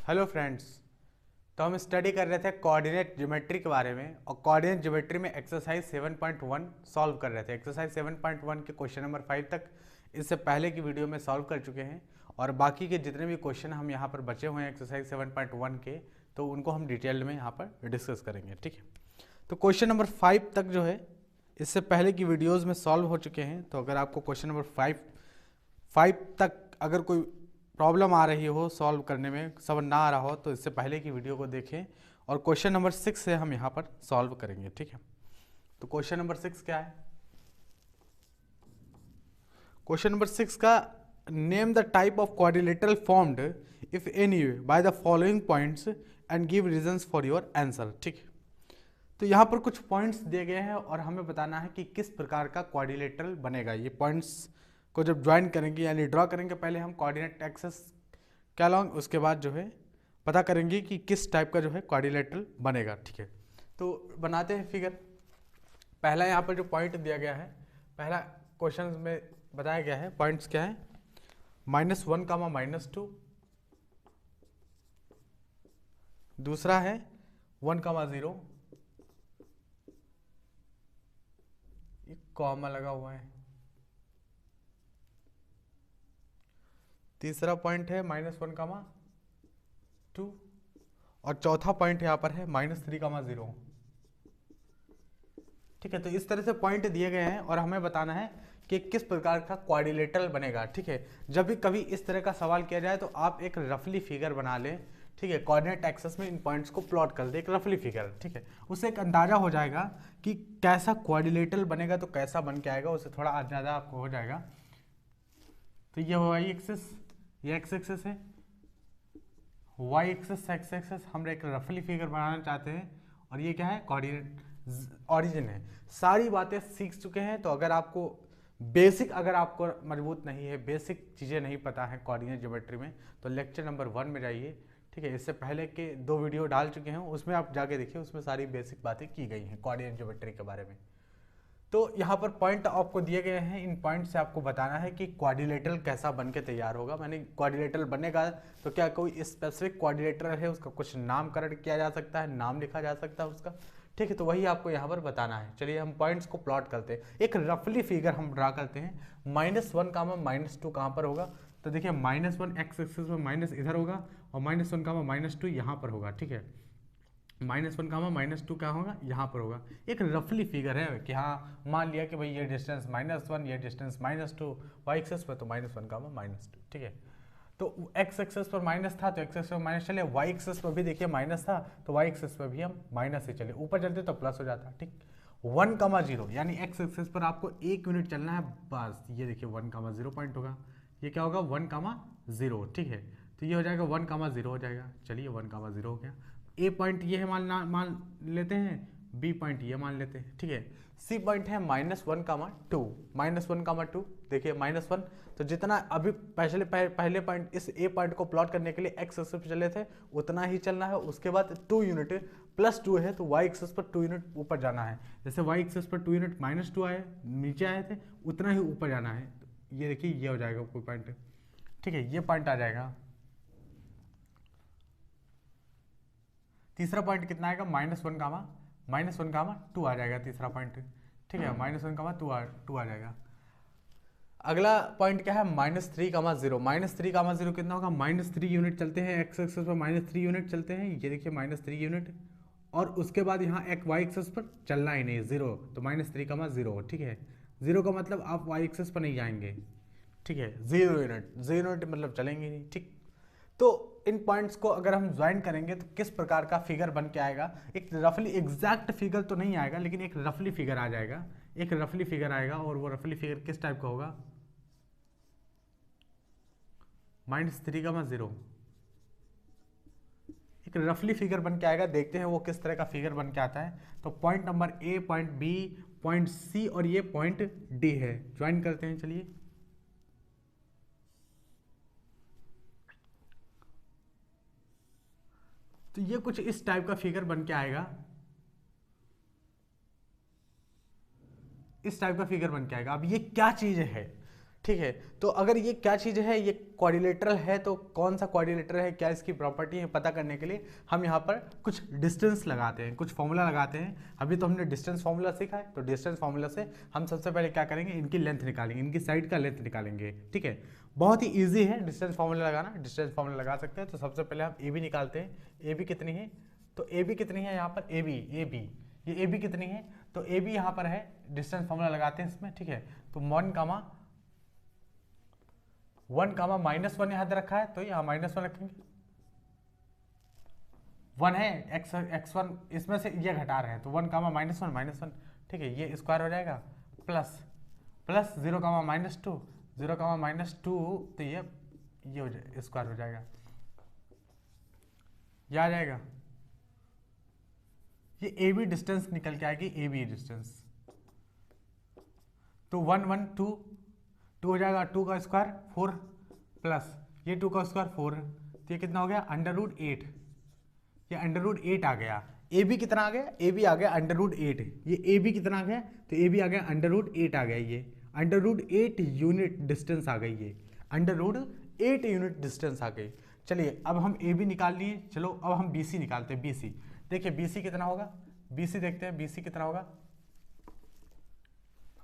Hello friends. तो हम study कर रहे थे कोऑर्डिनेट ज्योमेट्री के बारे में और कोऑर्डिनेट ज्योमेट्री में एक्सरसाइज 7.1 सॉल्व कर रहे थे। एक्सरसाइज 7.1 के क्वेश्चन नंबर 5 तक इससे पहले की वीडियो में सॉल्व कर चुके हैं और बाकी के जितने भी क्वेश्चन हम यहाँ पर बचे हुए हैं एक्सरसाइज 7.1 के, तो उनको हम डिटेल में यहाँ पर डिस्कस करेंगे। ठीक है, तो क्वेश्चन नंबर 5 तक जो है इससे पहले की वीडियोज़ में सॉल्व हो चुके हैं। तो अगर आपको क्वेश्चन नंबर 5 तक अगर कोई प्रॉब्लम आ रही हो सॉल्व करने में, समझ ना आ रहा हो, तो इससे पहले की वीडियो को देखें और क्वेश्चन नंबर 6 से हम यहाँ पर सॉल्व करेंगे। ठीक है, तो क्वेश्चन नंबर 6 क्या है? क्वेश्चन नंबर 6 का name the type of quadrilateral formed if any by the following points and give reasons for your answer. ठीक है, तो यहाँ पर कुछ पॉइंट्स दिए गए हैं और हमें बताना है कि किस प्रकार का क्वाड्रिलेटरल बनेगा। ये पॉइंट्स को जब ज्वाइन करेंगे यानी ड्रॉ करेंगे, पहले हम कोऑर्डिनेट एक्सिस के अलॉन्ग, उसके बाद जो है पता करेंगे कि किस टाइप का जो है क्वाड्रिलेटरल बनेगा। ठीक है, तो बनाते हैं फिगर। पहला यहाँ पर जो पॉइंट दिया गया है, पहला क्वेश्चन में बताया गया है पॉइंट्स क्या है, -1, -2। दूसरा है 1, 0, ये कॉमा लगा हुआ है। तीसरा पॉइंट है -1, 2 और चौथा पॉइंट यहाँ पर है -3, 0। ठीक है, तो इस तरह से पॉइंट दिए गए हैं और हमें बताना है कि किस प्रकार का क्वाड्रिलेटरल बनेगा। ठीक है, जब भी कभी इस तरह का सवाल किया जाए तो आप एक रफली फिगर बना लें। ठीक है, कोऑर्डिनेट एक्सिस में इन पॉइंट्स को प्लॉट कर दे, एक रफली फिगर। ठीक है, उससे एक अंदाजा हो जाएगा कि कैसा क्वाड्रिलेटरल बनेगा, तो कैसा बन के आएगा, उससे थोड़ा अंदाजा आपको हो जाएगा। तो ये वाई एक्सिस, ये एक्स एक्सिस है, वाई एक्सिस, एक्स एक्सिस, हम एक रफली फिगर बनाना चाहते हैं और ये क्या है, कोऑर्डिनेट ऑरिजिन है। सारी बातें सीख चुके हैं, तो अगर आपको बेसिक, अगर आपको मजबूत नहीं है, बेसिक चीज़ें नहीं पता है कोऑर्डिनेट ज्योमेट्री में, तो लेक्चर नंबर 1 में जाइए। ठीक है, इससे पहले के 2 वीडियो डाल चुके हैं, उसमें आप जाके देखिए, उसमें सारी बेसिक बातें की गई हैं कोऑर्डिनेट ज्योमेट्री के बारे में। तो यहाँ पर पॉइंट आपको दिए गए हैं, इन पॉइंट से आपको बताना है कि क्वाड्रिलेटरल कैसा बन के तैयार होगा। मैंने क्वाड्रिलेटरल बनेगा तो क्या कोई स्पेसिफिक क्वाड्रिलेटरल है, उसका कुछ नामकरण किया जा सकता है, नाम लिखा जा सकता है उसका। ठीक है, तो वही आपको यहाँ पर बताना है। चलिए हम पॉइंट्स को प्लॉट करते हैं, एक रफली फिगर हम ड्रा करते हैं। -1, -2 कहाँ पर होगा? तो देखिए -1 एक्स एक्सिस में माइनस इधर होगा और -1, -2 यहाँ पर होगा। ठीक है, -1, -2 क्या होगा, यहाँ पर होगा। एक रफली फिगर है कि हाँ, मान लिया कि भाई ये डिस्टेंस -1, ये डिस्टेंस -2, वाई एक्सेस पर तो -1, -2। ठीक है, तो एक्स एक्सेस पर माइनस था तो एक्स एक्सेस पर माइनस चले, वाई एक्सेस पर भी देखिए माइनस था तो वाई एक्सेस पर भी हम माइनस ही चले, ऊपर चलते तो प्लस हो जाता। ठीक, 1, 0 यानी एक्स एक्सेस पर आपको 1 यूनिट चलना है बस। ये देखिए 1, 0 पॉइंट होगा, ये क्या होगा 1, 0। ठीक है, तो ये हो जाएगा 1, 0 हो जाएगा। चलिए 1, 0 हो गया। ए पॉइंट ये है मान लेते हैं, बी पॉइंट ये मान लेते हैं। ठीक है, सी पॉइंट है -1, -2, -1, 2। देखिए -1, तो जितना अभी पहले पॉइंट इस ए पॉइंट को प्लॉट करने के लिए एक्स एक्सिस पर चले थे उतना ही चलना है। उसके बाद 2 यूनिट +2 है तो वाई एक्सिस पर 2 यूनिट ऊपर जाना है। जैसे वाई एक्सिस पर 2 यूनिट -2 आए, नीचे आए थे, उतना ही ऊपर जाना है। ये देखिए ये हो जाएगा कोई पॉइंट। ठीक है, ये पॉइंट आ जाएगा। तीसरा पॉइंट कितना आएगा, -1, 2 आ जाएगा तीसरा पॉइंट। ठीक है, -1, 2 आ जाएगा। अगला पॉइंट क्या है, -3, 0। -3, 0 कितना होगा, -3 यूनिट चलते हैं, एक्स एक्सिस पर -3 यूनिट चलते हैं, ये देखिए -3 यूनिट। और उसके बाद यहाँ एक वाई एक्सिस पर चलना ही नहीं, 0, तो -3, 0। ठीक है, 0 का मतलब आप वाई एक्सिस पर नहीं जाएंगे। ठीक है, 0 यूनिट मतलब चलेंगे नहीं। ठीक, तो इन पॉइंट्स को अगर हम ज्वाइन करेंगे तो किस प्रकार का फिगर बन के आएगा। एक रफली एग्जैक्ट फिगर तो नहीं आएगा, लेकिन एक रफली फिगर आ जाएगा, एक रफली फिगर आएगा। और वो रफली फिगर किस टाइप का होगा, -3, 0। एक रफली फिगर बन के आएगा, देखते हैं वो किस तरह का फिगर बन के आता है। तो point number A, point B, point C और ये पॉइंट डी है, ज्वाइन करते हैं। चलिए तो ये कुछ इस टाइप का फिगर बन के आएगा, इस टाइप का फिगर बन के आएगा। अब ये क्या चीज है, ठीक है। तो अगर ये क्या चीज़ है, ये क्वाड्रिलेटरल है, तो कौन सा क्वाड्रिलेटरल है, क्या इसकी प्रॉपर्टी है, पता करने के लिए हम यहाँ पर कुछ डिस्टेंस लगाते हैं, कुछ फॉर्मूला लगाते हैं। अभी तो हमने डिस्टेंस फॉर्मूला सीखा है, तो डिस्टेंस फॉर्मूला से हम सबसे पहले क्या करेंगे, इनकी लेंथ निकालेंगे, इनकी साइड का लेंथ निकालेंगे। ठीक है, बहुत ही ईजी है डिस्टेंस फॉर्मूला लगाना, डिस्टेंस फॉर्मूला लगा सकते हैं। तो सबसे पहले हम ए बी निकालते हैं। ए बी कितनी है, तो ए बी कितनी है यहाँ पर, ए बी ये ए बी कितनी है, तो ए बी यहाँ पर है, डिस्टेंस फॉर्मूला लगाते हैं इसमें। ठीक है, तो 1 कामा -1 यहाँ रखा है, तो यहाँ -1 रखेंगे। 1 है, x1 इसमें से ये घटा रहे हैं, तो 1 कामा -1 ठीक है, ये स्क्वायर हो जाएगा, प्लस 0 कामा -2 तो ये हो जाए स्क्वायर हो जाएगा, ये आ जाएगा। ये ए बी डिस्टेंस निकल के आएगी, ए बी डिस्टेंस, तो 1 1 2 हो जाएगा, 2 का स्क्वायर 4 प्लस ये 2 का स्क्वायर 4, तो ये कितना हो गया, √8। ये √8 आ गया। ए बी कितना आ गया, ए बी आ गया √8। ये ए बी कितना आ गया, तो ए बी आ गया √8 आ गया, ये √8 यूनिट डिस्टेंस आ गई, ये √8 यूनिट डिस्टेंस आ गई। चलिए अब हम ए बी निकाल लिए, चलो अब हम बी सी निकालते हैं। बी सी देखिए, बी सी कितना होगा, बी सी देखते हैं, बी सी कितना होगा,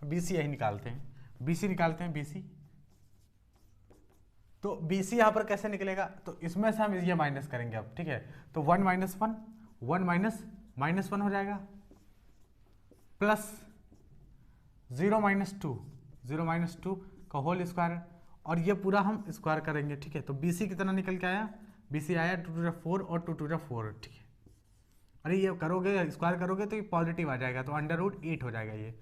बी सी यही निकालते हैं, बी सी निकालते हैं, बी सी। तो बी सी यहाँ पर कैसे निकलेगा, तो इसमें से हम ये माइनस करेंगे अब। ठीक है, तो 1 -1 हो जाएगा, प्लस 0 -2 का होल स्क्वायर, और ये पूरा हम स्क्वायर करेंगे। ठीक है, तो बी सी कितना निकल के आया, बी सी आया 2 × 4 और 2 × 4। ठीक है, अरे ये करोगे, स्क्वायर करोगे तो ये पॉजिटिव आ जाएगा, तो √8 हो जाएगा ये।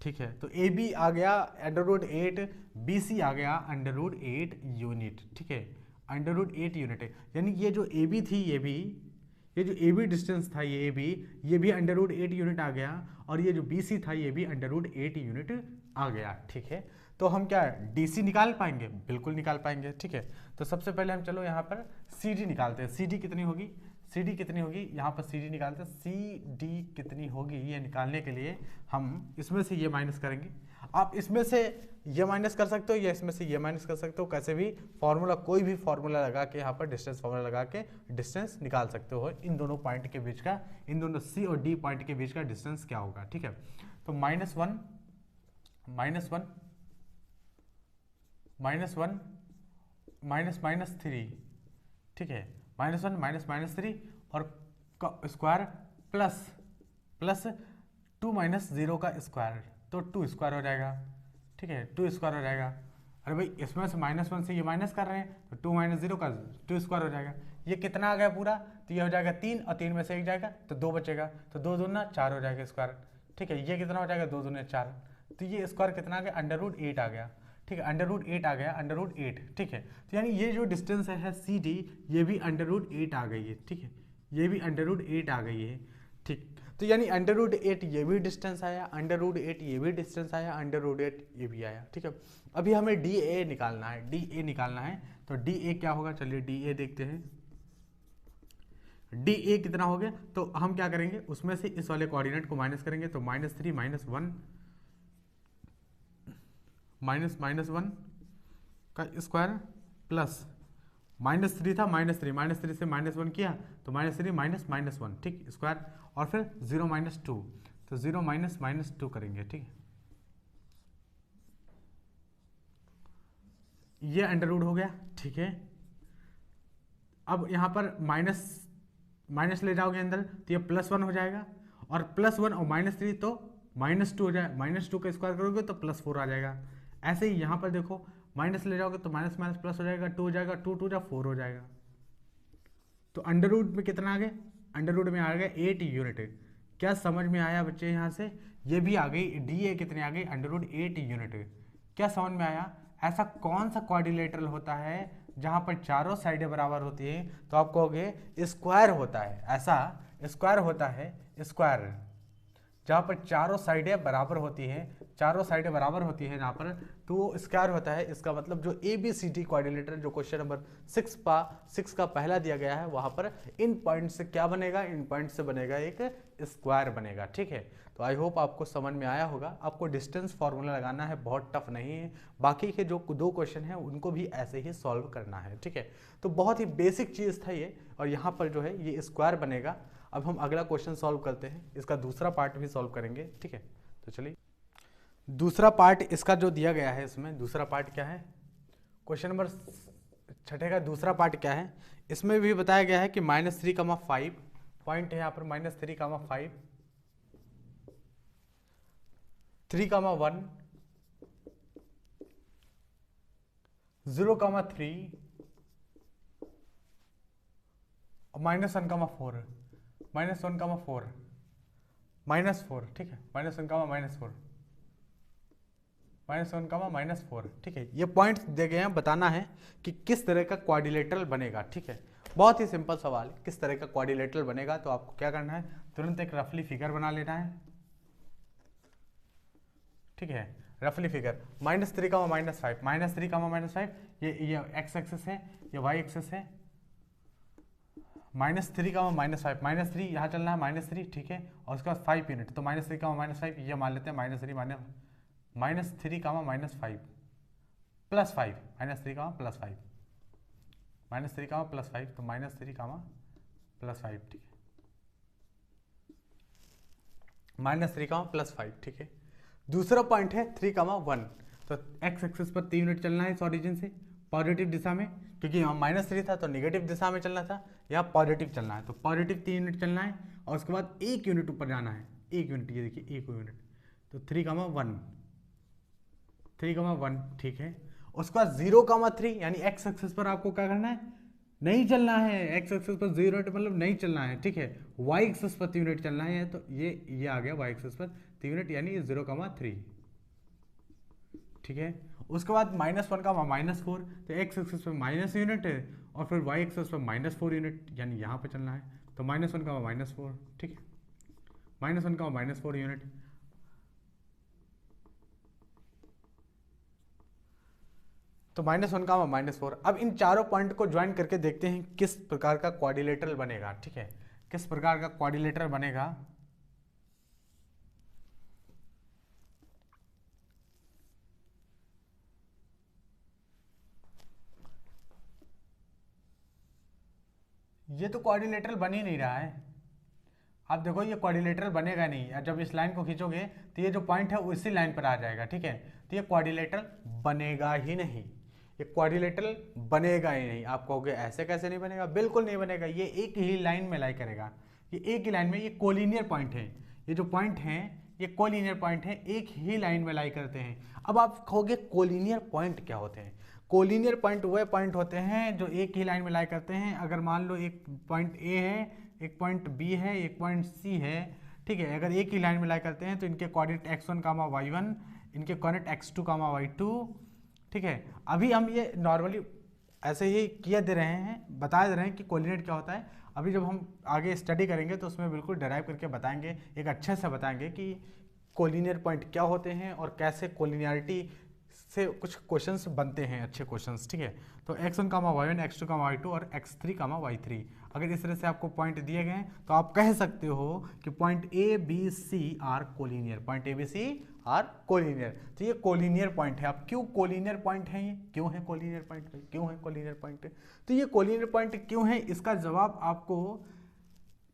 ठीक है, तो ए बी आ गया √8, बी सी आ गया √8 यूनिट। ठीक है, √8 यूनिट है, यानी ये जो ए बी थी, ये जो ए बी डिस्टेंस था, ये भी √8 यूनिट आ गया, और ये जो बी सी था, ये भी √8 यूनिट आ गया। ठीक है, तो हम क्या डी सी निकाल पाएंगे, बिल्कुल निकाल पाएंगे। ठीक है, तो सबसे पहले हम चलो यहाँ पर सी डी निकालते हैं। सी डी कितनी होगी, सी डी कितनी होगी, यहाँ पर सी डी निकालते हैं। सी डी कितनी होगी, ये निकालने के लिए हम इसमें से ये माइनस करेंगे। आप इसमें से ये माइनस कर सकते हो या इसमें से ये माइनस कर सकते हो, कैसे भी फॉर्मूला, कोई भी फॉर्मूला लगा के यहाँ पर डिस्टेंस फॉर्मूला लगा के डिस्टेंस निकाल सकते हो। इन दोनों पॉइंट के बीच का, इन दोनों सी और डी पॉइंट के बीच का डिस्टेंस क्या होगा। ठीक है, तो -1 -3। ठीक है, -1 -3 और स्क्वायर प्लस 2 - 0 का स्क्वायर, तो 2 स्क्वायर हो जाएगा। ठीक है, 2 स्क्वायर हो जाएगा। अरे भाई इसमें से -1 से ये माइनस कर रहे हैं, तो 2 - 0 का 2 स्क्वायर हो जाएगा। ये कितना आ गया पूरा, तो ये हो जाएगा 3, और 3 में से 1 जाएगा तो 2 बचेगा, तो 2 दूना 4 हो जाएगा स्क्वायर। ठीक है, ये कितना हो जाएगा, 2 दूने 4, तो ये स्क्वायर कितना आ गया, √8 आ गया। ठीक है, √8 आ गया, √8। ठीक है, तो यानी ये जो डिस्टेंस है सी डी, ये भी √8 आ गई है। ठीक है, ये भी √8 आ गई है। ठीक, तो यानी √8 ये भी डिस्टेंस आया, √8 ये भी डिस्टेंस आया, √8 ये भी आया। ठीक है, अभी हमें डी ए निकालना है, डी ए निकालना है। तो डी ए क्या होगा, चलिए डी ए देखते हैं। डी ए कितना हो गया, तो हम क्या करेंगे, उसमें से इस वाले कोऑर्डिनेट को माइनस करेंगे, तो -3 -1 का स्क्वायर प्लस -3 था, -3 से -1 किया, तो -3 -1। ठीक, स्क्वायर, और फिर 0 -2, तो 0 -2 करेंगे। ठीक है, ये अंडर रूट हो गया। ठीक है, अब यहाँ पर माइनस ले जाओगे अंदर, तो ये +1 हो जाएगा, और +1 और -3 तो -2 हो जाएगा, -2 का स्क्वायर करोगे तो +4 आ जाएगा। ऐसे ही यहाँ पर देखो, माइनस ले जाओगे तो माइनस प्लस हो जाएगा, 2 हो जाएगा, 2 2 4 हो जाएगा। तो अंडर रूट में कितना आ गया, अंडर रूट में आ गया 8 यूनिट। क्या समझ में आया बच्चे, यहाँ से ये भी आ गई, डी ए कितनी आ गई, √8 यूनिट। क्या समझ में आया, ऐसा कौन सा क्वाड्रिलेटरल होता है जहाँ पर चारों साइडें बराबर होती है, तो आप कहोगे स्क्वायर होता है, ऐसा स्क्वायर होता है, स्क्वायर जहाँ पर चारों साइडें बराबर होती हैं, चारों साइडें बराबर होती हैं जहाँ पर, तो वो स्क्वायर होता है। इसका मतलब जो ABCD क्वाड्रिलेटरल जो क्वेश्चन नंबर 6 का पहला दिया गया है, वहाँ पर इन पॉइंट से क्या बनेगा, इन पॉइंट से बनेगा एक स्क्वायर बनेगा, ठीक है। तो आई होप आपको समझ में आया होगा। आपको डिस्टेंस फार्मूला लगाना है, बहुत टफ नहीं है। बाकी के जो 2 क्वेश्चन हैं उनको भी ऐसे ही सॉल्व करना है, ठीक है। तो बहुत ही बेसिक चीज़ था ये, और यहाँ पर जो है ये स्क्वायर बनेगा। अब हम अगला क्वेश्चन सॉल्व करते हैं, इसका दूसरा पार्ट भी सॉल्व करेंगे, ठीक है। तो चलिए दूसरा पार्ट इसका जो दिया गया है, इसमें दूसरा पार्ट क्या है, क्वेश्चन नंबर 6 का दूसरा पार्ट क्या है, इसमें भी बताया गया है कि -3,5 पॉइंट है यहाँ पर, -3,5 3,1 0,3 और -1,4 -1,4 ठीक है, -1,4 ठीक है। ये पॉइंट्स दे गए हैं, बताना है कि किस तरह का क्वाड्रिलेटरल बनेगा, ठीक है। बहुत ही सिंपल सवाल है, किस तरह का क्वाड्रिलेटरल बनेगा। तो आपको क्या करना है, तुरंत एक रफली फिगर बना लेना है, ठीक है। रफली फिगर -3, -5 ये एक्स एक्सेस है, ये वाई एक्सेस है। -3, -5 यहाँ चलना है, -3, ठीक है। और उसके बाद 5 यूनिट, तो -3, -5 ये मान लेते हैं, -3, -3, -5 +5 -3, +5 -3, +5 तो -3, +5 ठीक है, -3, +5 ठीक है। दूसरा पॉइंट है 3,1, तो एक्स एक्सिस पर 3 यूनिट चलना है इस ओरिजिन से पॉजिटिव दिशा में, क्योंकि यहाँ -3 था तो निगेटिव दिशा में चलना था, यहाँ पॉजिटिव चलना है, तो पॉजिटिव 3 यूनिट चलना है। और उसके बाद 1 यूनिट ऊपर जाना है, 1 यूनिट, ये देखिए 1 यूनिट, तो 3,1 ठीक है। उसके बाद 0,3 यानी एक्स एक्सिस पर आपको क्या करना है, नहीं चलना है, एक्स एक्सिस पर 0 यूनिट मतलब नहीं चलना है, ठीक है। वाई एक्सिस पर 3 यूनिट चलना है, तो ये आ गया वाई एक्सिस पर 3 यूनिट यानी 0,3 ठीक है। उसके बाद -1,-4, तो एक्स एक्सिस पर माइनस यूनिट है, और फिर वाई एक्सिस पर -4 यूनिट यानी यहाँ पे चलना है, तो -1,-4 ठीक है, -1,-4 यूनिट। तो -1,-4। अब इन चारों पॉइंट को ज्वाइन करके देखते हैं किस प्रकार का क्वाड्रिलेटरल बनेगा, ठीक है, किस प्रकार का क्वाड्रिलेटरल बनेगा। ये तो क्वाड्रिलेटरल बन ही नहीं रहा है। आप देखो ये क्वाड्रिलेटरल बनेगा नहीं, जब इस लाइन को खींचोगे तो ये जो पॉइंट है वो इसी लाइन पर आ जाएगा, ठीक है। तो ये क्वाड्रिलेटरल बनेगा ही नहीं, ये क्वाड्रिलेटरल बनेगा ही नहीं। आप कहोगे ऐसे कैसे नहीं बनेगा, बिल्कुल नहीं बनेगा, ये एक ही लाइन में लाई करेगा, ये एक ही लाइन में, ये कोलिनियर पॉइंट है, ये जो पॉइंट है ये कोलिनियर पॉइंट है, एक ही लाइन में लाई करते हैं। अब आप कहोगे कोलिनियर पॉइंट क्या होते हैं, कोलिनियर पॉइंट वह पॉइंट होते हैं जो एक ही लाइन में लाई करते हैं। अगर मान लो एक पॉइंट ए है, एक पॉइंट बी है, एक पॉइंट सी है, ठीक है, अगर एक ही लाइन में लाई करते हैं तो इनके कोऑर्डिनेट x1, y1, इनके कोऑर्डिनेट x2, y2, ठीक है। अभी हम ये नॉर्मली ऐसे ही किया दे रहे हैं, बता दे रहे हैं कि कोऑर्डिनेट क्या होता है। अभी जब हम आगे स्टडी करेंगे तो उसमें बिल्कुल डिराइव करके बताएंगे, एक अच्छे से बताएंगे कि कोलिनियर पॉइंट क्या होते हैं और कैसे कोलिनियरिटी से कुछ क्वेश्चंस बनते हैं, अच्छे क्वेश्चंस, ठीक है। तो x1, y1, x2, y2 और x3, y3, अगर इस तरह से आपको पॉइंट दिए गए तो आप कह सकते हो कि point A B C are collinear, point A B C are collinear. तो ये कोलिनियर पॉइंट है। अब क्यों कोलिनियर पॉइंट है, ये क्यों है कोलिनियर पॉइंट, क्यों है कोलिनियर पॉइंट? तो ये कोलिनियर पॉइंट क्यों है, इसका जवाब आपको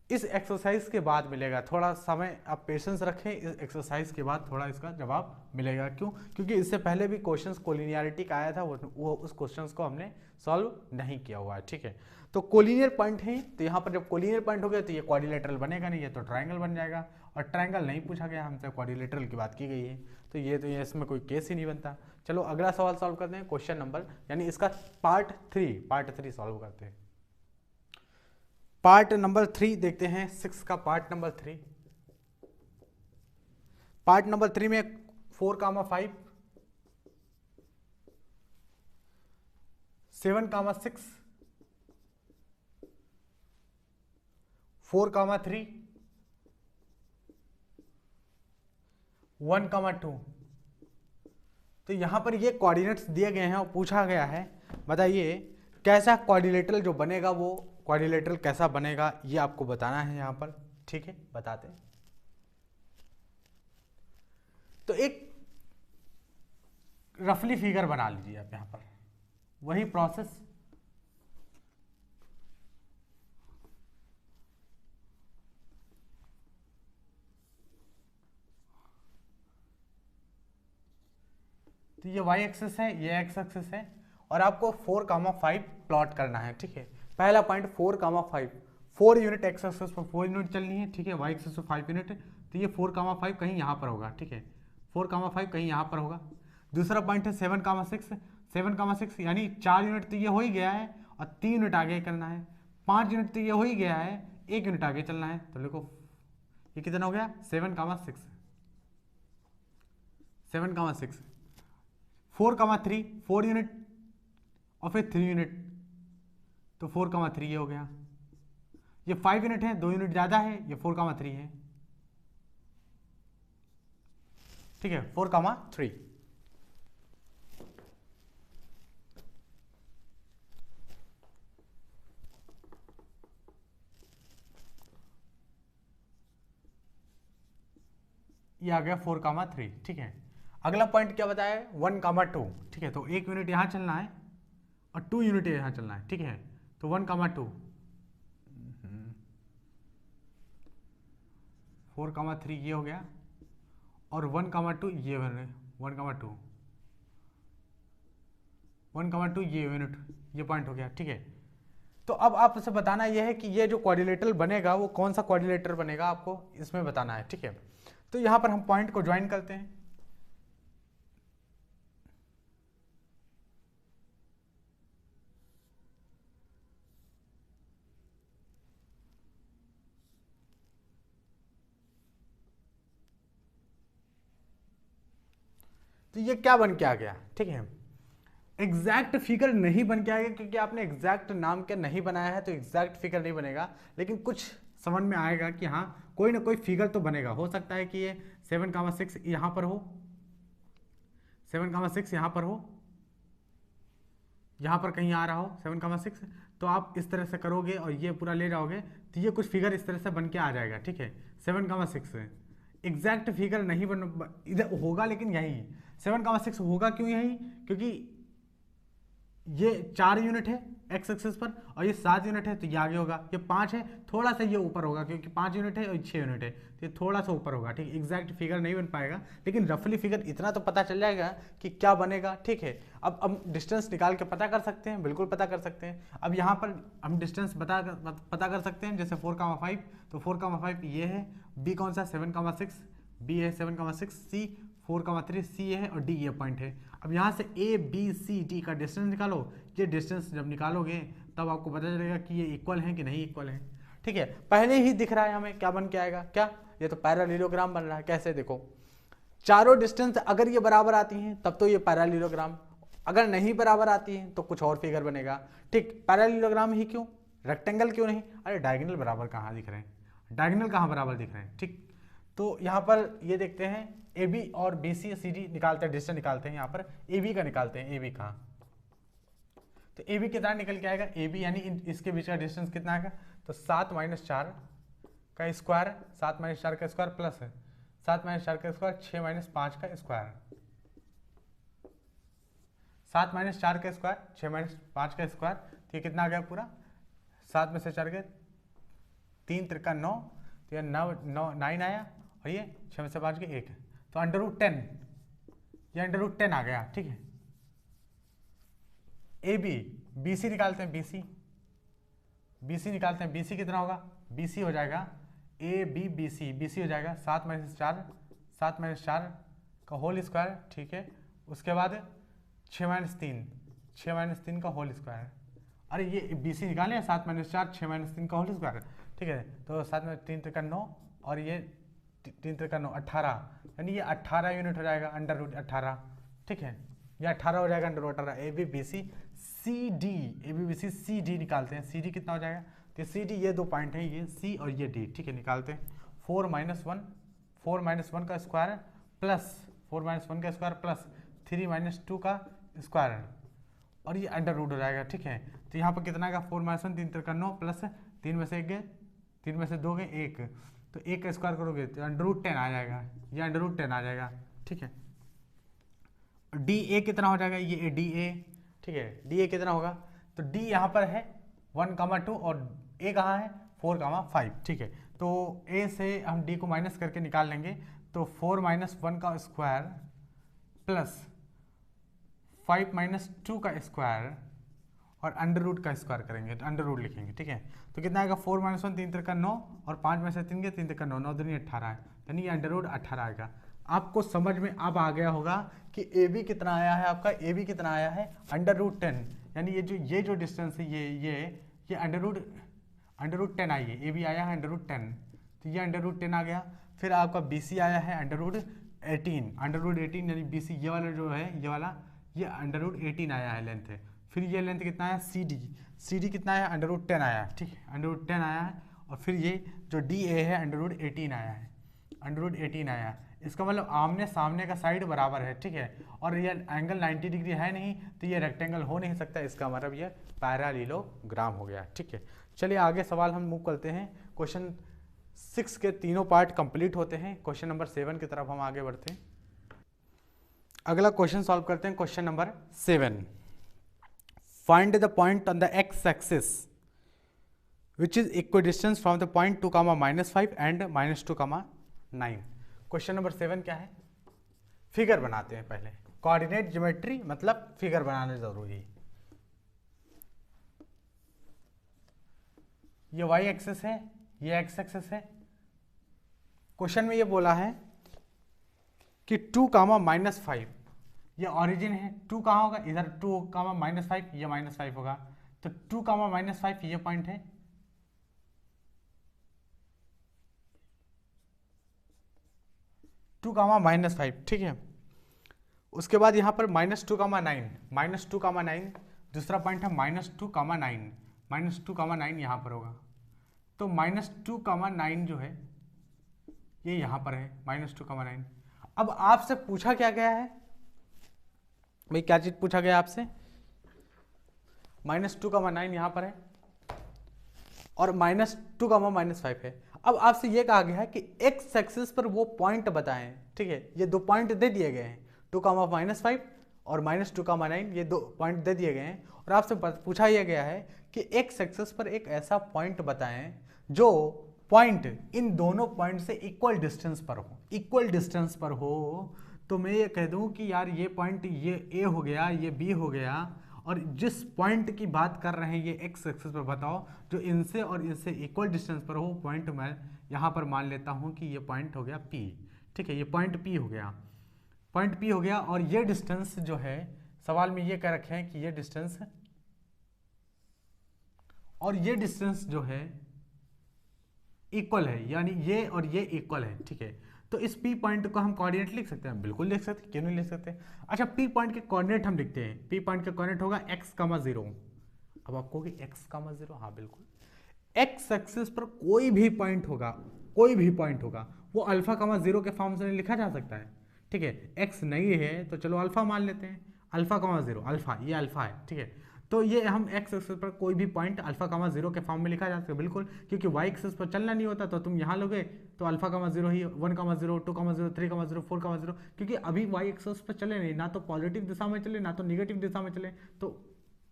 इस एक्सरसाइज के बाद मिलेगा। थोड़ा समय आप पेशेंस रखें, इस एक्सरसाइज के बाद थोड़ा इसका जवाब मिलेगा। क्यों? क्योंकि इससे पहले भी क्वेश्चंस कोलिनियरिटी का आया था, वो उस क्वेश्चंस को हमने सॉल्व नहीं किया हुआ है, ठीक है। तो कोलिनियर पॉइंट है, तो यहाँ पर जब कोलिनियर पॉइंट हो गया तो ये क्वाड्रिलेटरल बनेगा नहीं, ये तो ट्रायंगल बन जाएगा, और ट्रायंगल नहीं पूछा गया हमसे, क्वाड्रिलेटरल की बात की गई है, तो ये इसमें कोई केस ही नहीं बनता। चलो अगला सवाल सॉल्व करते हैं, क्वेश्चन नंबर यानी इसका पार्ट 3 सॉल्व करते हैं। पार्ट नंबर 3 देखते हैं, 6 का पार्ट नंबर 3। पार्ट नंबर 3 में 4, 5, 7, 6, 4, 3, 1,2। तो यहाँ पर ये कोऑर्डिनेट्स दिए गए हैं और पूछा गया है बताइए कैसा क्वाड्रिलेटरल जो बनेगा, वो क्वाड्रिलेटरल कैसा बनेगा ये आपको बताना है यहाँ पर। ठीक है, बताते हैं। तो एक रफली फिगर बना लीजिए आप यहाँ पर, वही प्रोसेस तो ये y एक्सिस है, ये x एक्सिस है और आपको 4,5 प्लॉट करना है। ठीक है, पहला पॉइंट 4,5, 4 यूनिट x एक्सिस पर 4 यूनिट चलनी है। ठीक है, y एक्सिस पर 5 यूनिट, तो ये 4,5 कहीं यहाँ पर होगा। ठीक है, 4,5 कहीं यहाँ पर होगा। दूसरा पॉइंट है 7,6, 7,6 यानी 4 यूनिट तो ये हो ही गया है और 3 यूनिट आगे करना है। 5 यूनिट तो ये हो ही गया है, 1 यूनिट आगे चलना है। तो देखो ये कितना हो गया, 7,6, 7,6, 4,3, 4 यूनिट और फिर 3 यूनिट, तो 4,3 ये हो गया। ये 5 यूनिट है, 2 यूनिट ज़्यादा है, ये 4,3 है। ठीक है, 4,3। ये आ गया 4,3। ठीक है, अगला पॉइंट क्या बताया है, 1,2। ठीक है, तो 1 यूनिट यहाँ चलना है और 2 यूनिट यहाँ चलना है। ठीक है, तो 1,2, 4,3 ये हो गया और 1,2 ये 1,2, 1,2 ये यूनिट, ये पॉइंट हो गया। ठीक है, तो अब आपसे बताना यह है कि ये जो क्वाड्रिलेटरल बनेगा वो कौन सा क्वाड्रिलेटरल बनेगा, आपको इसमें बताना है। ठीक है, तो यहाँ पर हम पॉइंट को ज्वाइन करते हैं। तो ये क्या बन के आ गया, ठीक है, एग्जैक्ट फिगर नहीं बन के आएगा क्योंकि आपने एग्जैक्ट नाम के नहीं बनाया है, तो एग्जैक्ट फिगर नहीं बनेगा, लेकिन कुछ समझ में आएगा कि हाँ कोई ना कोई फिगर तो बनेगा। हो सकता है कि ये 7,6 यहाँ पर हो, 7,6 यहाँ पर हो, यहाँ पर कहीं आ रहा हो 7,6, तो आप इस तरह से करोगे और ये पूरा ले जाओगे तो ये कुछ फिगर इस तरह से बन के आ जाएगा। ठीक है, 7,6 एग्जैक्ट फिगर नहीं बन इधर होगा, लेकिन यही 7,6 होगा। क्यों यही, क्योंकि ये 4 यूनिट है एक्स एक्सिस पर और ये 7 यूनिट है, तो ये आगे होगा। ये 5 है, थोड़ा सा ये ऊपर होगा क्योंकि 5 यूनिट है और 6 यूनिट है, तो ये थोड़ा सा ऊपर होगा। ठीक है, एग्जैक्ट फिगर नहीं बन पाएगा, लेकिन रफली फिगर इतना तो पता चल जाएगा कि क्या बनेगा। ठीक है, अब हम डिस्टेंस निकाल के पता कर सकते हैं, बिल्कुल पता कर सकते हैं। अब यहाँ पर हम डिस्टेंस पता कर सकते हैं, जैसे 4,5, तो 4,5 ये है, बी कौन सा 7,6, बी है 7,6, सी 4,3, सी है और डी ये पॉइंट है। अब यहाँ से ए बी सी डी का डिस्टेंस निकालो। ये डिस्टेंस जब निकालोगे तब आपको पता चलेगा कि ये इक्वल है कि नहीं इक्वल है। ठीक है, पहले ही दिख रहा है हमें क्या बन के आएगा, क्या, ये तो पैरेललोग्राम बन रहा है। कैसे, देखो चारों डिस्टेंस अगर ये बराबर आती हैं तब तो ये पैरेललोग्राम, अगर नहीं बराबर आती हैं तो कुछ और फिगर बनेगा। ठीक, पैरेललोग्राम ही क्यों, रेक्टेंगल क्यों नहीं, अरे डायगोनल बराबर कहाँ दिख रहे हैं, डायगोनल कहाँ बराबर दिख रहे हैं। ठीक, तो यहाँ पर ये देखते हैं ए बी और बी सी सी डी निकालते हैं, डिस्टेंस निकालते हैं। यहाँ पर ए बी का निकालते हैं, ए बी कहाँ, तो ए बी कितना निकल के आएगा, ए बी यानी इसके बीच का डिस्टेंस कितना आएगा, तो 7 - 4 का स्क्वायर, 7 - 4 का स्क्वायर प्लस है 7 - 4 का स्क्वायर 6 - 5 का स्क्वायर, 7 - 4 का स्क्वायर 6 - 5 का स्क्वायर, तो ये कितना आ गया पूरा, 7 में से 4 गए 3 × 9, तो ये 9 आया और ये 6 में से 5 के 1 है, तो √10, ये √10 आ गया। ठीक है, ए बी बी सी निकालते हैं, बी सी निकालते हैं, बी सी कितना होगा, बी सी हो जाएगा ए बी बी सी हो जाएगा 7 - 4, 7 - 4 का होल स्क्वायर। ठीक है, उसके बाद 6 - 3, 6 - 3 का होल स्क्वायर, अरे ये बी सी निकाले 7 - 4 6 - 3 का होल स्क्वायर। ठीक है, तो 7 में 3 × 9 और ये 3 × 9 18, यानी ये 18 यूनिट हो जाएगा √18। ठीक है, ये 18 हो जाएगा √18। A B B C C D, A B B C C D निकालते हैं, सी डी कितना हो जाएगा, तो सी डी ये 2 पॉइंट हैं, ये सी और ये डी। ठीक है, निकालते हैं 4 - 1 का स्क्वायर प्लस 4 माइनस 1 का स्क्वायर प्लस 3 माइनस 2 का स्क्वायर, और ये अंडर रूट हो जाएगा, ठीक है। तो यहाँ पर कितना आएगा, 4 माइनस 1 3 3 9 प्लस 3 में से 1 गए, 3 में से 2 गए 1, तो 1 का स्क्वायर करोगे तो अंडर रूट 10 आ जाएगा, ये अंडर रूट 10 आ जाएगा, ठीक है। डी ए कितना हो जाएगा, ये डी ए, ठीक है। डी ए कितना होगा, तो डी यहाँ पर है 1,2 और ए कहाँ है 4,5, ठीक है। तो ए से हम डी को माइनस करके निकाल लेंगे, तो 4 माइनस 1 का स्क्वायर प्लस 5 माइनस 2 का स्क्वायर और अंडर रूट का स्क्वायर करेंगे, तो अंडर रूट लिखेंगे, ठीक है। तो कितना आएगा, 4 माइनस 1 3 3 9 और 5 में से 3 गए 3 3 9 9 दूनी 18 है, यानी ये अंडर रूट 18 आएगा। आपको समझ में अब आ गया होगा कि ए बी कितना आया है, आपका ए बी कितना आया है अंडर रूट 10, यानी ये जो डिस्टेंस है ये अंडर रूट 10 आई है, ए बी आया है अंडर रूट 10, तो ये अंडर रूट 10 आ गया। फिर आपका बी सी आया है अंडर रूट 18 यानी बी सी ये वाला जो है ये अंडर रूट 18 आया है लेंथ है। फिर ये लेंथ कितना आया सी डी कितना आया अंडर रूट 10 आया है, ठीक है, अंडर रूट 10 आया है। और फिर ये जो डी ए है अंडर रूट 18 आया है, अंडर रूट 18 आया है। इसका मतलब आमने सामने का साइड बराबर है, ठीक है। और ये एंगल 90 डिग्री है नहीं, तो ये रेक्टेंगल हो नहीं सकता, इसका मतलब ये पैरेललोग्राम हो गया, ठीक है। चलिए आगे सवाल हम मूव करते हैं। क्वेश्चन 6 के तीनों पार्ट कंप्लीट होते हैं, क्वेश्चन नंबर 7 की तरफ हम आगे बढ़ते हैं। अगला क्वेश्चन सॉल्व करते हैं, question number 7। Find the point on the x axis which is equidistance from the point 2, -5 and -2, 9। Question number 7 क्या है, फिगर बनाते हैं पहले। कोऑर्डिनेट ज्योमेट्री मतलब फिगर बनाना जरूरी है। ये वाई एक्सिस है, ये एक्स एक्सिस है। क्वेश्चन में ये बोला है कि 2, -5 ये ऑरिजिन है। 2 कहाँ होगा, इधर 2, -5 ये -5 होगा, तो 2, -5 ये पॉइंट है। -5, ठीक है। उसके बाद यहाँ पर -2,9 दूसरा पॉइंट है -2,9 यहाँ पर होगा। तो -2,9 जो है ये यहाँ पर है, -2,9। अब आपसे पूछा क्या गया है भाई, क्या चीज पूछा गया आपसे, -2,9 यहाँ पर है और -2,-5 है। अब आपसे ये कहा गया है कि एक्स एक्सिस पर वो पॉइंट बताएं, ठीक है। ये 2 पॉइंट दे दिए गए हैं, 2,-5 और -2,9 ये 2 पॉइंट दे दिए गए हैं। और आपसे पूछा यह गया है कि एक्स एक्सिस पर एक ऐसा पॉइंट बताएं जो पॉइंट इन दोनों पॉइंट से इक्वल डिस्टेंस पर हो। तो मैं ये कह दूं कि यार ये पॉइंट ये ए हो गया, ये बी हो गया, और जिस पॉइंट की बात कर रहे हैं ये एक्स एक्सिस पर बताओ जो इनसे और इससे इक्वल डिस्टेंस पर हो। पॉइंट मैं यहाँ पर मान लेता हूँ कि ये पॉइंट हो गया पी, ठीक है, ये पॉइंट पी हो गया, और ये डिस्टेंस जो है सवाल में ये कह रखे हैं कि ये डिस्टेंस और ये डिस्टेंस जो है इक्वल है, यानी ये और ये इक्वल है, ठीक है। तो इस P पॉइंट को हम कोऑर्डिनेट लिख सकते हैं, बिल्कुल लिख सकते हैं, क्यों नहीं लिख सकते। अच्छा, P पॉइंट के कोऑर्डिनेट हम लिखते हैं। P पॉइंट का कोऑर्डिनेट होगा x, 0। अब आपको कि x, 0, हाँ बिल्कुल, x एक्सिस पर कोई भी पॉइंट होगा वो अल्फा, 0 के फॉर्म से लिखा जा सकता है, ठीक है। x नहीं है तो चलो अल्फा मान लेते हैं, अल्फा, 0, अल्फा, ये अल्फा है, ठीक है। तो ये हम x एक्सिस पर कोई भी पॉइंट अल्फा, 0 के फॉर्म में लिखा जा सकता है, बिल्कुल, क्योंकि y एक्सिस पर चलना नहीं होता। तो तुम यहाँ लोगे तो अल्फा, 0 ही, 1, 0, 2, 0, 3, 0, 4, 0, क्योंकि अभी y एक्सिस पर चले नहीं, ना तो पॉजिटिव दिशा में चले ना तो निगेटिव दिशा में चले, तो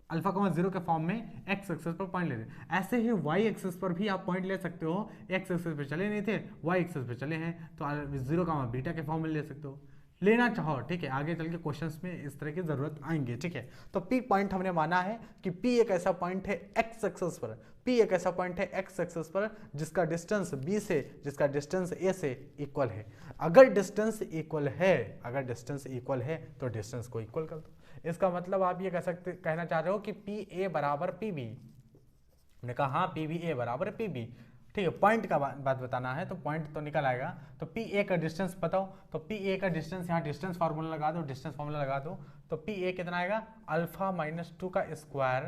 अल्फा, 0 के फॉर्म में x एक्सिस पर पॉइंट लेते। ऐसे ही y एक्सिस पर भी आप पॉइंट ले सकते हो। x एक्सिस पे चले नहीं थे, y एक्सिस पे चले हैं, तो 0, बीटा के फॉर्म में ले सकते हो, लेना चाहो, ठीक है। आगे चल के क्वेश्चंस में इस तरह की जरूरत आएंगे, ठीक है। तो P पॉइंट हमने माना है कि P एक ऐसा पॉइंट है x एक्सिस पर, P एक ऐसा पॉइंट है x एक्सिस पर जिसका डिस्टेंस B से, जिसका डिस्टेंस A से इक्वल है। अगर डिस्टेंस इक्वल है तो डिस्टेंस को इक्वल कर दो। इसका मतलब आप ये कहना चाह रहे हो कि PA बराबर PB। हमने कहा हाँ, PBA बराबर PB, ठीक है। पॉइंट का बात बताना है तो पॉइंट तो निकल आएगा। तो PA का डिस्टेंस बताओ, तो PA का डिस्टेंस, यहाँ डिस्टेंस फार्मूला लगा दो, तो PA कितना आएगा, अल्फा -2 का स्क्वायर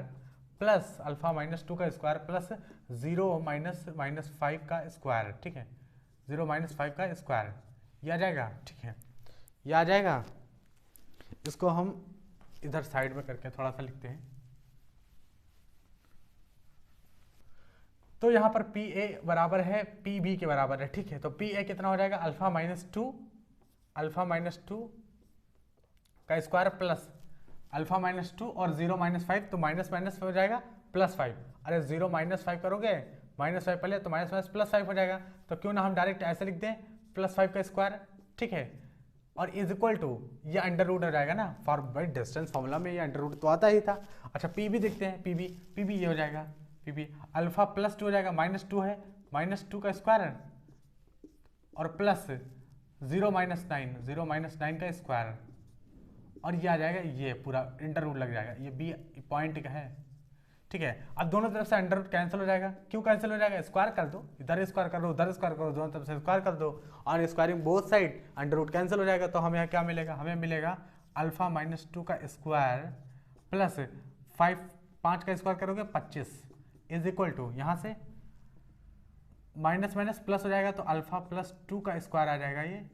प्लस अल्फा -2 का स्क्वायर प्लस 0 -5 का स्क्वायर, ठीक है, 0 -5 का स्क्वायर, ये आ जाएगा, ठीक है। ये आ जाएगा। इसको हम इधर साइड में करके थोड़ा सा लिखते हैं। तो यहाँ पर पी ए बराबर है पी बी के बराबर है, ठीक है। तो पी ए कितना हो जाएगा, अल्फा माइनस टू का स्क्वायर प्लस अल्फा माइनस 2 और 0 माइनस 5, तो माइनस माइनस हो जाएगा प्लस 5। अरे 0 माइनस 5 करोगे, माइनस 5 पहले तो माइनस माइनस प्लस 5 हो जाएगा। तो क्यों ना हम डायरेक्ट ऐसे लिख दें प्लस 5 का स्क्वायर, ठीक है। और इज इक्वल टू ये अंडर रूट हो जाएगा ना, फॉर बाई डिस्टेंस फॉर्मूला में ये अंडर रूट तो आता ही था। अच्छा पी भी देखते हैं, पी बी ये हो जाएगा पी बी अल्फा प्लस 2 हो जाएगा, माइनस 2 है, माइनस 2 का स्क्वायर और प्लस 0 माइनस 9 का स्क्वायर, और ये आ जाएगा, ये पूरा इंटर रूट लग जाएगा, ये बी पॉइंट का है, ठीक है। अब दोनों तरफ से अंडर रूट कैंसिल हो जाएगा। क्यों कैंसिल हो जाएगा, स्क्वायर कर दो, इधर स्क्वायर करो उधर स्क्वायर करो, दोनों तरफ से स्क्वायर कर दो, और squaring both side under root cancel हो जाएगा। तो हमें यहाँ क्या मिलेगा, हमें मिलेगा अल्फा माइनस 2 का स्क्वायर प्लस 5 का स्क्वायर करोगे 25 इज इक्वल टू, यहाँ से माइनस माइनस प्लस हो जाएगा तो अल्फा प्लस 2 का स्क्वायर आ जाएगा ये,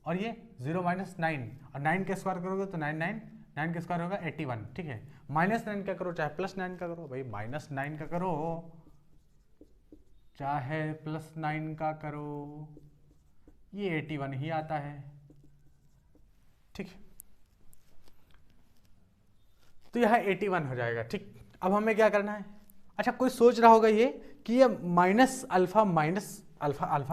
और ये 0 माइनस 9 और 9 के स्क्वायर करोगे तो 9 के स्क्वायर होगा 81, ठीक है। माइनस 9 का करो चाहे प्लस 9 का करो, भाई माइनस 9 का करो चाहे प्लस 9 का करो, ये 81 ही आता है, ठीक है। तो यह 81 हो जाएगा, ठीक। अब हमें क्या करना है, अच्छा कोई सोच रहा होगा ये कि ये माइनस अल्फा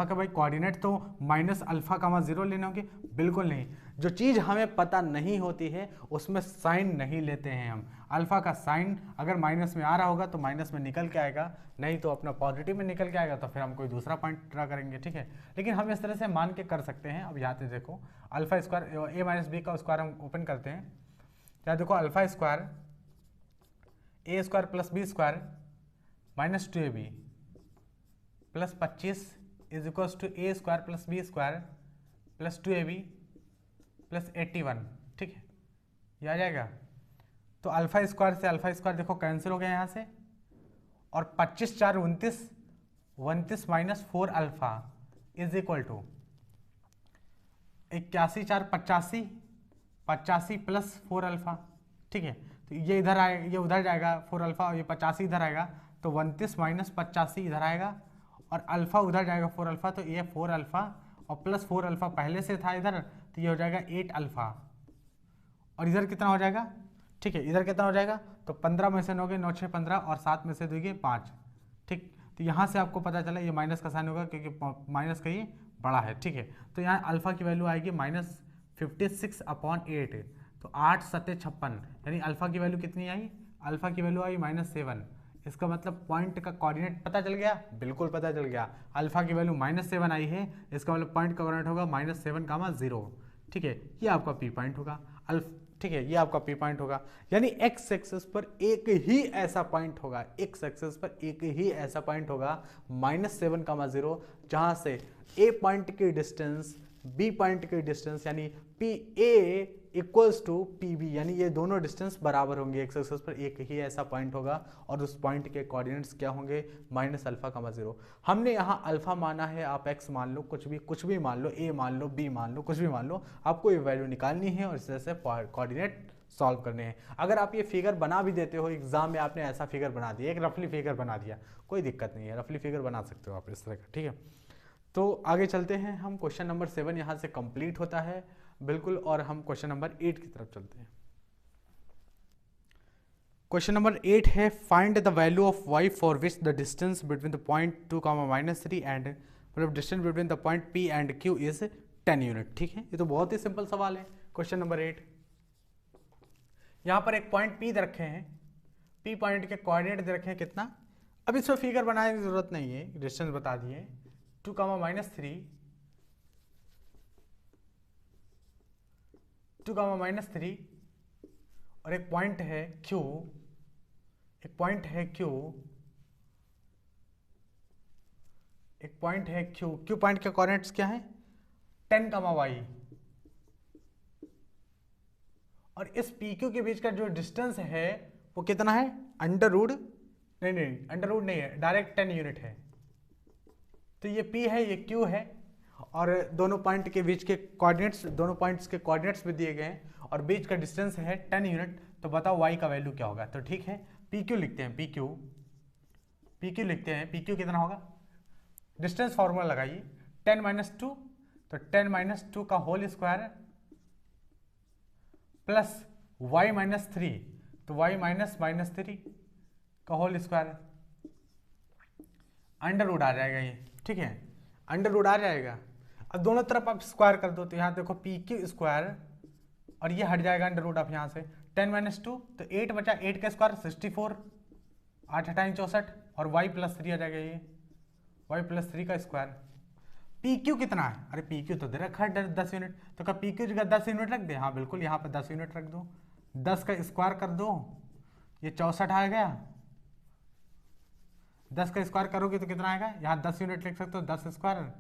का भाई कोऑर्डिनेट तो माइनस अल्फा का 0 लेने होंगे, बिल्कुल नहीं। जो चीज़ हमें पता नहीं होती है उसमें साइन नहीं लेते हैं हम। अल्फा का साइन अगर माइनस में आ रहा होगा तो माइनस में निकल के आएगा, नहीं तो अपना पॉजिटिव में निकल के आएगा, तो फिर हम कोई दूसरा पॉइंट ड्रा करेंगे, ठीक है। लेकिन हम इस तरह से मान के कर सकते हैं। अब यहाँ पे देखो alpha square A minus B का स्क्वायर हम ओपन करते हैं, क्या देखो alpha square A square plus B square minus 2ab plus 25 is equals to A square plus B square plus 2ab plus 81, ठीक है, ये आ जाएगा। तो अल्फा स्क्वायर से अल्फा स्क्वायर देखो कैंसिल हो गया यहाँ से, और 25 4 29 minus 4 alpha is equal to 81 4 85 plus 4 alpha, ठीक है। तो ये इधर आएगा, ये उधर जाएगा 4 अल्फा, और ये 85 इधर आएगा, तो 29 माइनस 85 इधर आएगा, और अल्फा उधर जाएगा 4 अल्फा, तो ये 4 अल्फा और प्लस 4 अल्फा पहले से था इधर, तो ये हो जाएगा 8 अल्फा, और इधर कितना हो जाएगा, ठीक है, इधर कितना हो जाएगा, तो 15 में से 9 गए 9 6 15 और 7 में से 2 गए 5, ठीक। तो यहाँ से आपको पता चला ये माइनस का साइन होगा क्योंकि माइनस का ये बड़ा है, ठीक है। तो यहाँ अल्फा की वैल्यू आएगी माइनस 56/8, तो 8 7 56, यानी अल्फा की वैल्यू कितनी आई, अल्फा की वैल्यू आई -7। इसका मतलब पॉइंट का कोऑर्डिनेट पता चल गया, बिल्कुल पता चल गया। अल्फा की वैल्यू -7 आई है, इसका मतलब पॉइंट का कोऑर्डिनेट होगा -7, 0, ठीक है। ये आपका पी पॉइंट होगा, ठीक है, ये आपका पी पॉइंट होगा। यानी एक्स एक्सिस पर एक ही ऐसा पॉइंट होगा, एक्स एक्सिस पर एक ही ऐसा पॉइंट होगा -7, 0, जहां से ए पॉइंट की डिस्टेंस बी पॉइंट की डिस्टेंस यानी P A equals to P B, यानी ये दोनों डिस्टेंस बराबर होंगे। एक्स एक्सिस पर एक ही ऐसा पॉइंट होगा और उस पॉइंट के कोऑर्डिनेट्स क्या होंगे, -अल्फा, 0। हमने यहाँ अल्फा माना है, आप एक्स मान लो, कुछ भी मान लो, ए मान लो, बी मान लो, कुछ भी मान लो, आपको ये वैल्यू निकालनी है और इस तरह से कोऑर्डिनेट सॉल्व करने हैं। अगर आप ये फिगर बना भी देते हो एग्जाम में, आपने ऐसा फिगर बना दिया, एक रफली फिगर बना दिया, कोई दिक्कत नहीं है, रफली फिगर बना सकते हो आप इस तरह का, ठीक है। तो आगे चलते हैं हम, क्वेश्चन नंबर 7 यहाँ से कंप्लीट होता है बिल्कुल, और हम क्वेश्चन नंबर 8 की तरफ चलते हैं। क्वेश्चन नंबर 8 है, find the value of y for which the distance between the point 2, -3 and मतलब distance between the point P and Q is 10 unit, ठीक है। ये तो बहुत ही सिंपल सवाल है। क्वेश्चन नंबर 8, यहाँ पर एक पॉइंट P दे रखे हैं, P पॉइंट के कोऑर्डिनेट दे रखे हैं कितना, अब इसमें फिगर बनाने की जरूरत नहीं है, डिस्टेंस बता दिए 2, -3, 2, -3, और एक पॉइंट है Q, एक पॉइंट है Q पॉइंट के कोऑर्डिनेट्स क्या है 10, y, और इस PQ के बीच का जो डिस्टेंस है वो कितना है, अंडर रूट नहीं है, डायरेक्ट 10 यूनिट है। तो ये P है, ये Q है, और दोनों पॉइंट के बीच के कोऑर्डिनेट्स, दोनों पॉइंट्स के कोऑर्डिनेट्स भी दिए गए हैं और बीच का डिस्टेंस है 10 यूनिट। तो बताओ y का वैल्यू क्या होगा। तो ठीक है, PQ लिखते हैं, PQ लिखते हैं। PQ कितना होगा, डिस्टेंस फॉर्मूला लगाइए, 10 - 2, तो 10 - 2 का होल स्क्वायर प्लस y - 3, तो y -3 का होल स्क्वायर, अंडर रूट आ जाएगा ये, ठीक है, अंडर रूट आ जाएगा। अब दोनों तरफ आप स्क्वायर कर दो, तो यहाँ देखो PQ स्क्वायर और ये हट जाएगा अंडर रूट आप यहाँ से, 10 - 2 तो 8 बचा, 8 का स्क्वायर 64, 8 हटाएं 64 और y + 3 आ जाएगा, ये y + 3 का स्क्वायर। PQ कितना है, अरे PQ तो दे रखा है 10 यूनिट, तो क्या PQ जगह 10 यूनिट रख दे, हाँ बिल्कुल, यहाँ पे 10 यूनिट रख दो, 10 का स्क्वायर कर दो, ये 64 आ गया, 10 का स्क्वायर करोगे तो कितना आएगा, यहाँ 10 यूनिट लिख सकते हो, 10 स्क्वायर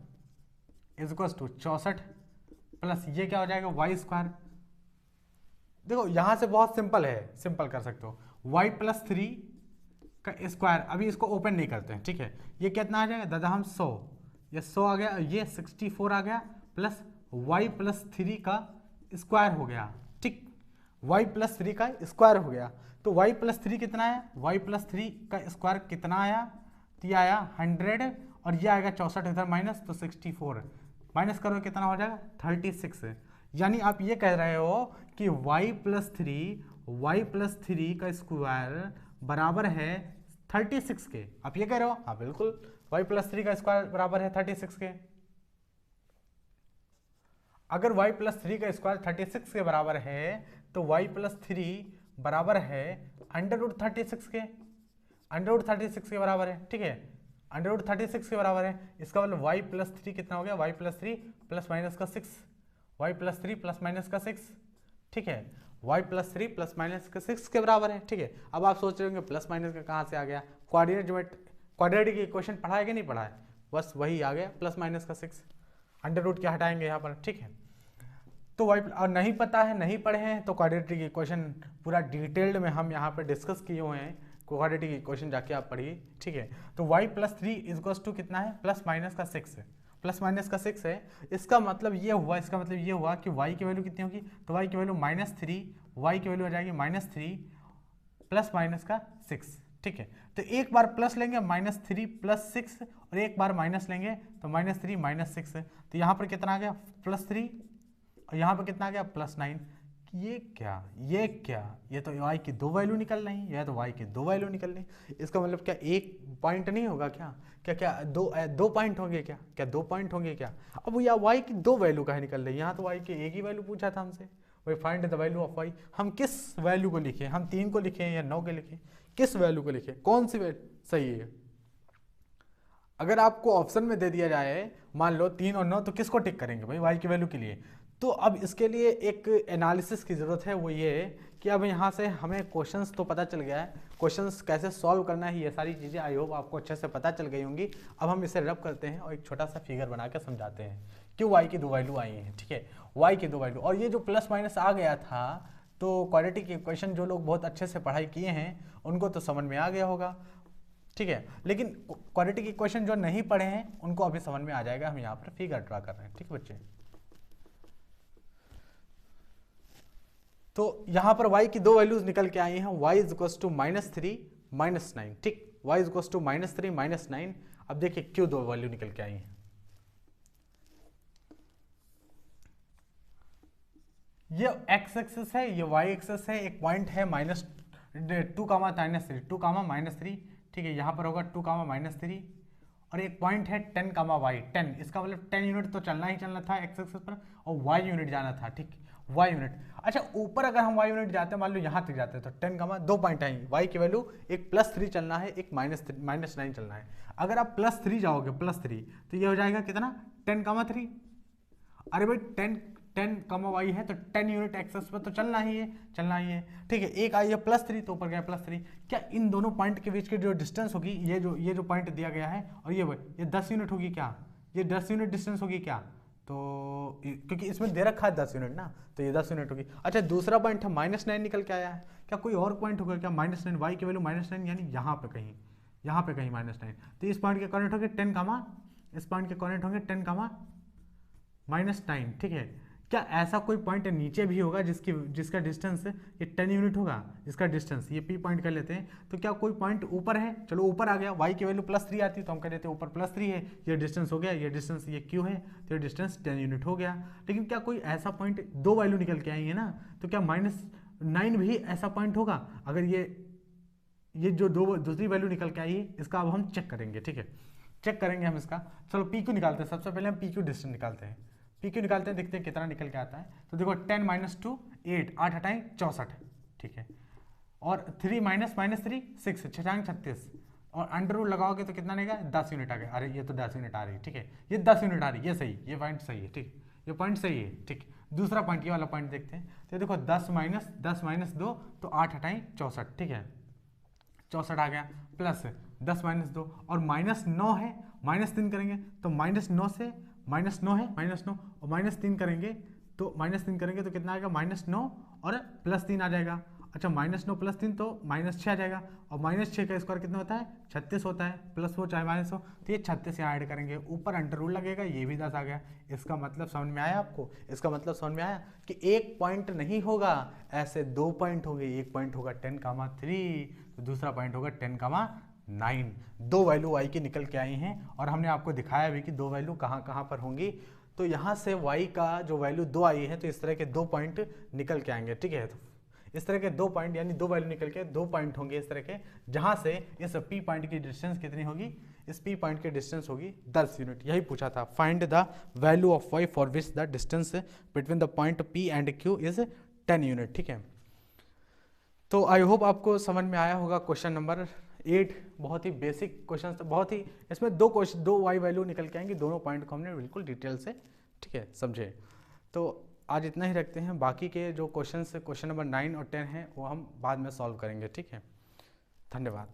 इक्वल्स टू 64 प्लस ये क्या हो जाएगा y स्क्वायर। देखो यहाँ से बहुत सिंपल है, सिंपल कर सकते हो, y + 3 का स्क्वायर, अभी इसको ओपन नहीं करते हैं, ठीक है, ये कितना आ जाएगा दादा, हम 100, ये 100 आ गया, ये 64 आ गया, प्लस y + 3 का स्क्वायर हो गया, ठीक, y + 3 का स्क्वायर हो गया। तो y + 3 कितना है, y + 3 का स्क्वायर कितना आया, तो ये आया 100 और ये आएगा 64 इधर माइनस, तो 64 माइनस करो कितना हो जाएगा 36। यानी आप ये कह रहे हो कि y + 3 का स्क्वायर बराबर है 36 के, आप ये कह रहे हो, हाँ बिल्कुल, y + 3 का स्क्वायर बराबर है 36 के। अगर y + 3 का स्क्वायर 36 के बराबर है तो y + 3 बराबर है √36 के, √36 के बराबर है, ठीक है, √36 के बराबर है। इसका मतलब y + 3 कितना हो गया, y + 3 प्लस माइनस का 6, y + 3 प्लस माइनस का 6, ठीक है, y + 3 प्लस माइनस का 6 के बराबर है, ठीक है। अब आप सोच रहे होंगे प्लस माइनस का कहाँ से आ गया, क्वाड्रेटिक इक्वेशन पढ़ा है कि नहीं पढ़ा है, बस वही आ गया प्लस माइनस का 6, अंडर रूट क्या हटाएंगे यहाँ पर, ठीक है। तो y और नहीं पता है, नहीं पढ़े हैं तो क्वाड्रेटिक इक्वेशन पूरा डिटेल्ड में हम यहाँ पर डिस्कस किए हुए हैं, क्वाड्रेटिक इक्वेशन जाके आप पढ़िए, ठीक है। तो y + 3 = कितना है, प्लस माइनस का 6 है, प्लस माइनस का 6 है। इसका मतलब ये हुआ, इसका मतलब ये हुआ कि y की वैल्यू कितनी होगी, तो y की वैल्यू -3, y की वैल्यू आ जाएगी -3 प्लस माइनस का 6, ठीक है। तो एक बार प्लस लेंगे -3 + 6 और एक बार माइनस लेंगे तो -3 - 6, तो यहाँ पर कितना आ गया +3 और यहाँ पर कितना आ गया +9। ये क्या, ये तो y की 2 वैल्यू निकल रही, ये तो y की 2 वैल्यू निकल रही। इसका मतलब क्या एक पॉइंट नहीं होगा क्या, क्या दो पॉइंट होंगे क्या 2 पॉइंट होंगे क्या। अब या y की 2 वैल्यू कहाँ निकल रही है, यहाँ तो y की एक ही वैल्यू पूछा था हमसे, वही find the value of y। हम किस वैल्यू को लिखें, हम 3 को लिखें या 9 को लिखें, किस वैल्यू को लिखें, कौन सी वैल्यू सही है। अगर आपको ऑप्शन में दे दिया जाए मान लो 3 और 9, तो किसको टिक करेंगे भाई, y की वैल्यू के लिए। तो अब इसके लिए एक एनालिसिस की ज़रूरत है, वो ये है कि अब यहाँ से हमें क्वेश्चंस तो पता चल गया है, क्वेश्चंस कैसे सॉल्व करना है, ये सारी चीज़ें आई होप आपको अच्छे से पता चल गई होंगी। अब हम इसे रब करते हैं और एक छोटा सा फिगर बना के समझाते हैं क्यों y की 2 वैल्यू आई हैं, ठीक है, y की 2 वैल्यू। और ये जो प्लस माइनस आ गया था, तो क्वाड्रेटिक इक्वेशन जो लोग बहुत अच्छे से पढ़ाई किए हैं उनको तो समझ में आ गया होगा, ठीक है, लेकिन क्वाड्रेटिक इक्वेशन जो नहीं पढ़े हैं उनको अभी समझ में आ जाएगा। हम यहाँ पर फिगर ड्रा कर रहे हैं, ठीक है बच्चे। तो यहाँ पर y की 2 वैल्यूज निकल के आई हैं, y = -3 -9, ठीक, y = -3 -9। अब देखिए क्यों 2 वैल्यू निकल के आई हैं, ये x एक्सिस है, ये y एक्सिस है, एक पॉइंट है -2, -3, 2, -3, ठीक है, यहाँ पर होगा 2, -3 और एक पॉइंट है 10, y 10, इसका मतलब 10 यूनिट तो चलना ही चलना था x एक्सिस पर और y यूनिट जाना था, ठीक, y यूनिट। अच्छा ऊपर अगर हम y यूनिट जाते हैं, मान लो यहाँ तक जाते हैं, तो 10, 2 पॉइंट आएंगे, y की वैल्यू एक +3 चलना है, एक -9 चलना है। अगर आप +3 जाओगे, +3 तो ये हो जाएगा कितना 10, 3। अरे भाई 10, y है तो 10 यूनिट एक्सेस पर तो चलना ही है, ठीक है। एक आई है +3 तो ऊपर गया +3। क्या इन दोनों पॉइंट के बीच की जो डिस्टेंस होगी, ये जो पॉइंट दिया गया है और ये 10 यूनिट होगी क्या, ये 10 यूनिट डिस्टेंस होगी क्या, तो क्योंकि इसमें दे रखा है 10 यूनिट ना, तो ये 10 यूनिट होगी। अच्छा दूसरा पॉइंट है -9 निकल के आया है, क्या कोई और पॉइंट होगा क्या -9, y की वैल्यू -9 यानी यहाँ पे कहीं -9, तो इस पॉइंट के कोऑर्डिनेट होंगे 10, इस पॉइंट के कोऑर्डिनेट होंगे 10, -9, ठीक है। क्या ऐसा कोई पॉइंट नीचे भी होगा जिसका डिस्टेंस ये 10 यूनिट होगा, जिसका डिस्टेंस ये P पॉइंट कर लेते हैं। तो क्या कोई पॉइंट ऊपर है, चलो ऊपर आ गया, y की वैल्यू +3 आती है तो हम कह देते हैं ऊपर +3 है, ये डिस्टेंस हो गया, ये डिस्टेंस ये Q है, तो ये डिस्टेंस 10 यूनिट हो गया। लेकिन क्या कोई ऐसा पॉइंट, दो वैल्यू निकल के आई है ना, तो क्या -9 भी ऐसा पॉइंट होगा? अगर ये जो दूसरी वैल्यू निकल के आई है, इसका अब हम चेक करेंगे, ठीक है। चेक करेंगे हम इसका। चलो पी क्यू निकालते हैं, सबसे पहले हम पी क्यू डिस्टेंस निकालते हैं। पी क्यू निकालते हैं, देखते हैं कितना निकल के आता है। तो देखो 10 - 2 8, 8 हटाएं 64, ठीक है। और 3 - 3 6, 6 36, और अंडर रूट लगाओगे तो कितना आएगा? 10 यूनिट आ गया। अरे ये तो 10 यूनिट आ रही है, ठीक है, ये 10 यूनिट आ रही है, ये सही, ये पॉइंट सही है, ठीक, ये पॉइंट सही है, ठीक। दूसरा पॉइंट, ये वाला पॉइंट देखते हैं। तो देखो 10 - 2 तो 8 हटाएं 64, ठीक है, 64 आ गया, प्लस 10 - 2 और -9 है, -3 करेंगे तो -9 से -9 है, -9 और -3 करेंगे तो -3 करेंगे तो कितना आएगा? -9 और +3 आ जाएगा। अच्छा, -9 + 3 तो -6 आ जाएगा, और -6 का स्क्वायर कितना होता है? 36 होता है, प्लस वो चाहे माइनस हो, तो ये 36 यहाँ ऐड करेंगे, ऊपर अंडर रूट लगेगा, ये भी 10 आ गया। इसका मतलब समझ में आया आपको? इसका मतलब समझ में आया कि एक पॉइंट नहीं होगा, ऐसे दो पॉइंट होंगे। एक पॉइंट होगा 10,3, तो दूसरा पॉइंट होगा 10,9। दो वैल्यू y की निकल के आई हैं, और हमने आपको दिखाया भी कि दो वैल्यू कहाँ कहाँ पर होंगी। तो यहाँ से y का जो वैल्यू 2 आई है, तो इस तरह के दो पॉइंट निकल के आएंगे, ठीक है। तो इस तरह के दो पॉइंट, यानी दो वैल्यू निकल के दो पॉइंट होंगे इस तरह के, जहां से इस P पॉइंट की डिस्टेंस कितनी होगी? इस P पॉइंट की डिस्टेंस होगी 10 यूनिट। यही पूछा था, find the value of y for which the distance between the point P and Q is 10 unit, ठीक है। तो आई होप आपको समझ में आया होगा। क्वेश्चन नंबर 8 बहुत ही बेसिक क्वेश्चन, बहुत ही, इसमें दो y वैल्यू निकल के आएंगे, दोनों पॉइंट को हमने बिल्कुल डिटेल से, ठीक है, समझे। तो आज इतना ही रखते हैं, बाकी के जो क्वेश्चन नंबर 9 और 10 हैं वो हम बाद में सॉल्व करेंगे, ठीक है। धन्यवाद।